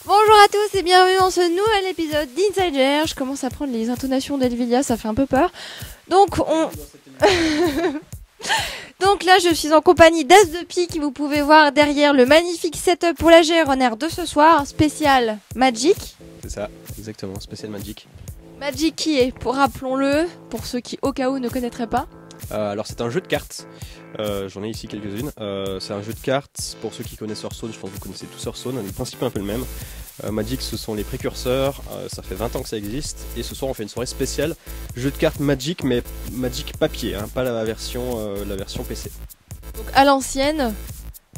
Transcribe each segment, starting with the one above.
Bonjour à tous et bienvenue dans ce nouvel épisode d'Insider. Je commence à prendre les intonations d'Elvilia, ça fait un peu peur. Donc Donc là je suis en compagnie d'As de Pique, vous pouvez voir derrière le magnifique setup pour la GR Honor de ce soir, spécial Magic. C'est ça, exactement, spécial Magic. Magic qui est, rappelons-le, pour ceux qui au cas où ne connaîtraient pas. Alors c'est un jeu de cartes, j'en ai ici quelques-unes. C'est un jeu de cartes, pour ceux qui connaissent Hearthstone, je pense que vous connaissez tous Hearthstone, le principe est un peu le même. Magic ce sont les précurseurs, ça fait 20 ans que ça existe, et ce soir on fait une soirée spéciale jeu de cartes Magic, mais Magic papier, hein, pas la version PC. Donc à l'ancienne,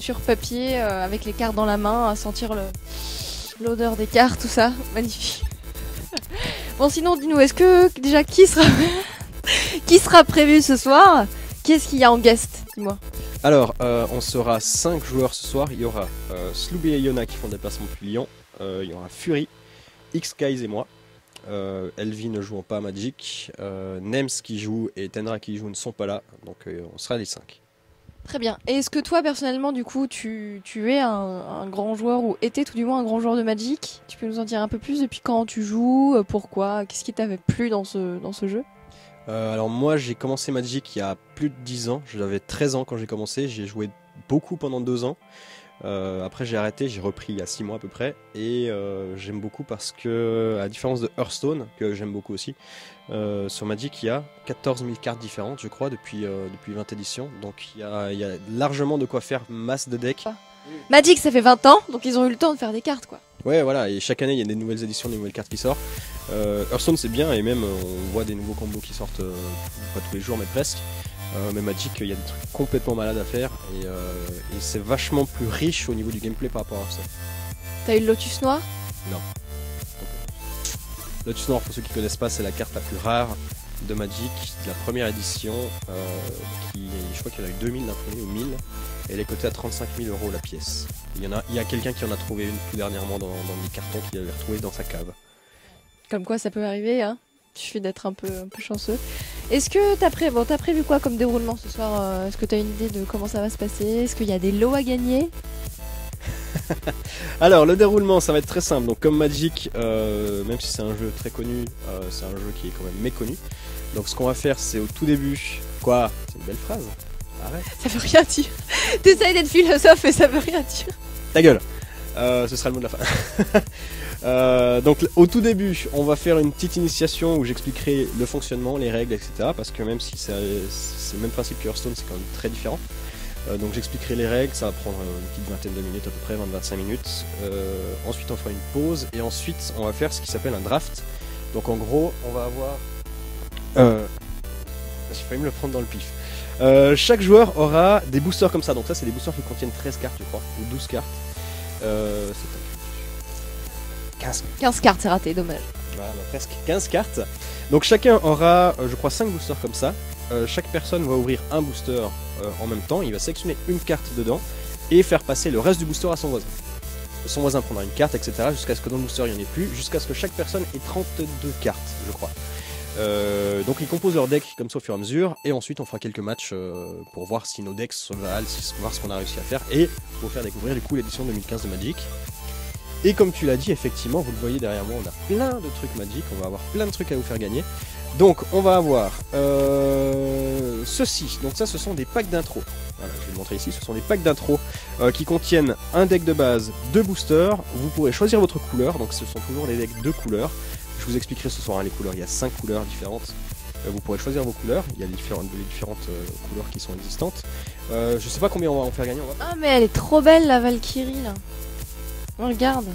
sur papier, avec les cartes dans la main, à sentir l'odeur des cartes, tout ça, magnifique. Bon sinon dis-nous, est-ce que déjà qui sera prévu ce soir? Qu'est-ce qu'il y a en guest? Dis-moi. Alors, on sera 5 joueurs ce soir. Il y aura Slooby et Yona qui font des placements depuis Lyon. Il y aura Fury, X-Guys et moi. Elvie ne jouant pas à Magic. Nems qui joue et Tenra qui joue ne sont pas là. Donc on sera les 5. Très bien. Et est-ce que toi personnellement du coup tu es un grand joueur ou étais tout du moins un grand joueur de Magic? Tu peux nous en dire un peu plus depuis quand tu joues? Pourquoi? Qu'est-ce qui t'avait plu dans ce jeu? Alors moi j'ai commencé Magic il y a plus de 10 ans, j'avais 13 ans quand j'ai commencé, j'ai joué beaucoup pendant 2 ans, après j'ai arrêté, j'ai repris il y a 6 mois à peu près, et j'aime beaucoup parce que, à la différence de Hearthstone, que j'aime beaucoup aussi, sur Magic il y a 14 000 cartes différentes je crois depuis 20 éditions, donc il y a largement de quoi faire masse de decks. Magic ça fait 20 ans, donc ils ont eu le temps de faire des cartes quoi. Ouais voilà, et chaque année il y a des nouvelles éditions, des nouvelles cartes qui sortent. Hearthstone c'est bien, et même on voit des nouveaux combos qui sortent, pas tous les jours mais presque. Mais Magic il y a des trucs complètement malades à faire, et c'est vachement plus riche au niveau du gameplay par rapport à Hearthstone. T'as eu le Lotus Noir? Non. Lotus Noir, pour ceux qui connaissent pas, c'est la carte la plus rare de Magic, de la première édition, je crois qu'il y en a eu 2000 d'imprimés ou 1000, et elle est cotée à 35 000 € la pièce. Il y a quelqu'un qui en a trouvé une tout dernièrement dans des cartons qu'il avait retrouvé dans sa cave. Comme quoi ça peut arriver, hein. Il suffit d'être un peu chanceux. Est-ce que t'as prévu quoi comme déroulement ce soir? Est-ce que t'as une idée de comment ça va se passer? Est-ce qu'il y a des lots à gagner? Alors le déroulement ça va être très simple, donc comme Magic, même si c'est un jeu très connu, c'est un jeu qui est quand même méconnu. Donc ce qu'on va faire c'est au tout début... Quoi? C'est une belle phrase. Arrête. Ça veut rien dire. T'essayes d'être philosophe et ça veut rien dire. Ta gueule. Ce sera le mot de la fin. Donc au tout début on va faire une petite initiation où j'expliquerai le fonctionnement, les règles, etc. Parce que même si c'est le même principe que Hearthstone, c'est quand même très différent. Donc j'expliquerai les règles, ça va prendre une petite vingtaine de minutes à peu près, 20-25 minutes. Ensuite on fera une pause, et ensuite on va faire ce qui s'appelle un draft. Donc en gros on va avoir... J'ai failli me le prendre dans le pif. Chaque joueur aura des boosters comme ça, donc ça c'est des boosters qui contiennent 13 cartes je crois, ou 12 cartes. 15 cartes, c'est raté, dommage. Voilà, presque 15 cartes. Donc chacun aura, je crois, 5 boosters comme ça. Chaque personne va ouvrir un booster en même temps, il va sélectionner une carte dedans et faire passer le reste du booster à son voisin. Son voisin prendra une carte, etc. jusqu'à ce que dans le booster il n'y en ait plus, jusqu'à ce que chaque personne ait 32 cartes, je crois. Donc ils composent leur deck comme ça au fur et à mesure, et ensuite on fera quelques matchs pour voir si nos decks se valent, voir ce qu'on a réussi à faire, et pour faire découvrir du coup l'édition 2015 de Magic. Et comme tu l'as dit, effectivement, vous le voyez derrière moi, on a plein de trucs Magic, on va avoir plein de trucs à vous faire gagner. Donc on va avoir ceci, donc ça ce sont des packs d'intro. Voilà, je vais le montrer ici, ce sont des packs d'intro qui contiennent un deck de base, 2 boosters, vous pourrez choisir votre couleur, donc ce sont toujours des decks de couleurs. Je vous expliquerai ce soir les couleurs, il y a 5 couleurs différentes, vous pourrez choisir vos couleurs, il y a les différentes couleurs qui sont existantes. Je sais pas combien on va en faire gagner. Ah mais elle est trop belle la Valkyrie là. Regarde.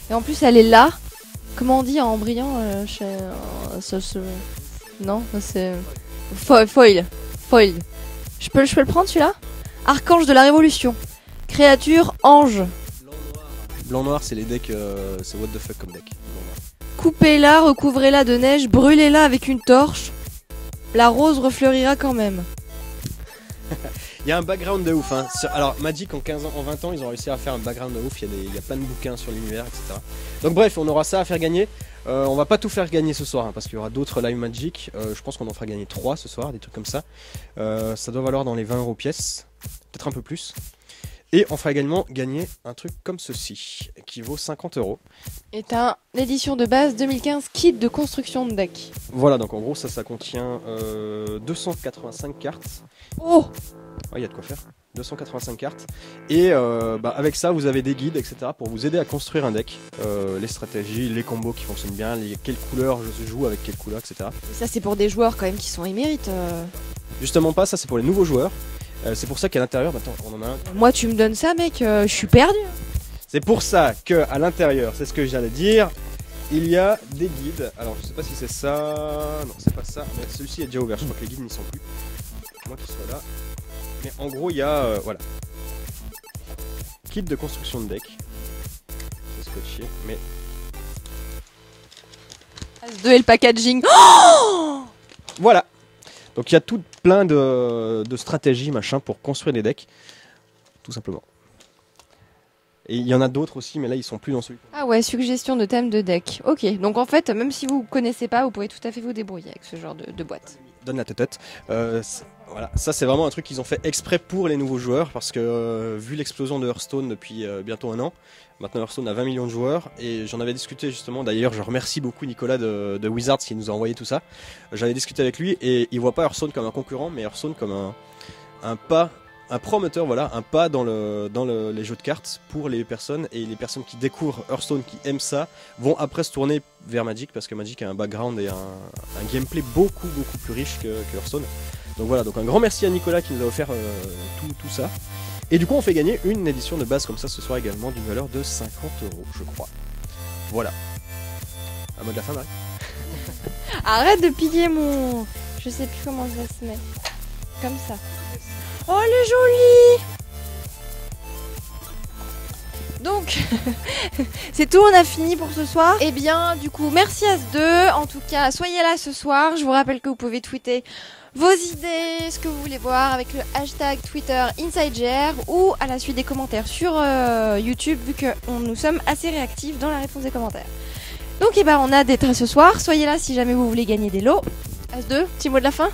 Et en plus elle est là. Comment on dit en brillant Non, c'est... Foil. Je peux le prendre celui-là? Archange de la Révolution. Créature ange. Blanc-noir c'est les decks, c'est what the fuck comme deck. Coupez-la, recouvrez-la de neige, brûlez-la avec une torche. La rose refleurira quand même. Il y a un background de ouf, hein. Alors Magic en 15 ans, en 20 ans, ils ont réussi à faire un background de ouf, il y a plein de bouquins sur l'univers, etc. Donc bref, on aura ça à faire gagner. On va pas tout faire gagner ce soir, hein, parce qu'il y aura d'autres live Magic. Je pense qu'on en fera gagner 3 ce soir, des trucs comme ça. Ça doit valoir dans les 20 € pièce, peut-être un peu plus. Et on fera également gagner un truc comme ceci, qui vaut 50 €. Et t'as l'édition de base 2015 kit de construction de deck. Voilà, donc en gros ça contient 285 cartes. Oh! Ouais, il y a de quoi faire. 285 cartes. Et avec ça, vous avez des guides, etc. pour vous aider à construire un deck. Les stratégies, les combos qui fonctionnent bien, quelles couleurs je joue avec quelles couleurs, etc. Et ça c'est pour des joueurs quand même qui sont émérites. Justement pas, ça c'est pour les nouveaux joueurs. C'est pour ça qu'à l'intérieur, attends, on en a un. Moi tu me donnes ça mec, je suis perdu. C'est pour ça qu'à l'intérieur, c'est ce que j'allais dire, il y a des guides. Alors je sais pas si c'est ça, non c'est pas ça, mais celui-ci est déjà ouvert, je crois que les guides n'y sont plus. Moi qui soit là. Mais en gros il y a, voilà. Kit de construction de deck. C'est scotché, mais... As-2 et le packaging. Oh! Voilà. Donc il y a tout plein de stratégies machin pour construire des decks, tout simplement. Et il y en a d'autres aussi, mais là ils sont plus dans celui. Ah ouais, suggestion de thème de deck. Ok, donc en fait, même si vous connaissez pas, vous pouvez tout à fait vous débrouiller avec ce genre de boîte. Donne la tête. Voilà, ça c'est vraiment un truc qu'ils ont fait exprès pour les nouveaux joueurs, parce que vu l'explosion de Hearthstone depuis bientôt un an, maintenant Hearthstone a 20 millions de joueurs, et j'en avais discuté justement, d'ailleurs je remercie beaucoup Nicolas de Wizards qui nous a envoyé tout ça. J'avais discuté avec lui, et il voit pas Hearthstone comme un concurrent, mais Hearthstone comme un promoteur, voilà, un pas dans les jeux de cartes pour les personnes, et les personnes qui découvrent Hearthstone, qui aiment ça, vont après se tourner vers Magic, parce que Magic a un background et un gameplay beaucoup plus riche que Hearthstone. Donc voilà, donc un grand merci à Nicolas qui nous a offert tout ça. Et du coup on fait gagner une édition de base comme ça ce soir également d'une valeur de 50 € je crois. Voilà. Un mot de la fin, Marie. Arrête de piller mon... Je sais plus comment ça se met. Comme ça. Oh, elle est jolie! Donc, c'est tout, on a fini pour ce soir. Et bien, du coup, merci As2. En tout cas, soyez là ce soir. Je vous rappelle que vous pouvez tweeter vos idées, ce que vous voulez voir avec le hashtag Twitter InsideGR ou à la suite des commentaires sur YouTube, vu que nous sommes assez réactifs dans la réponse des commentaires. Donc, on a des traits ce soir. Soyez là si jamais vous voulez gagner des lots. As2, petit mot de la fin?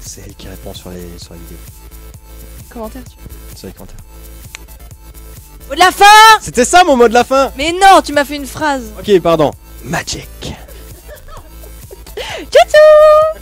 C'est elle qui répond sur les vidéos. Commentaires, Sur les commentaires. Mot de la fin! C'était ça mon mot de la fin! Mais non, tu m'as fait une phrase. Ok, pardon. Magic. Tchou tchou!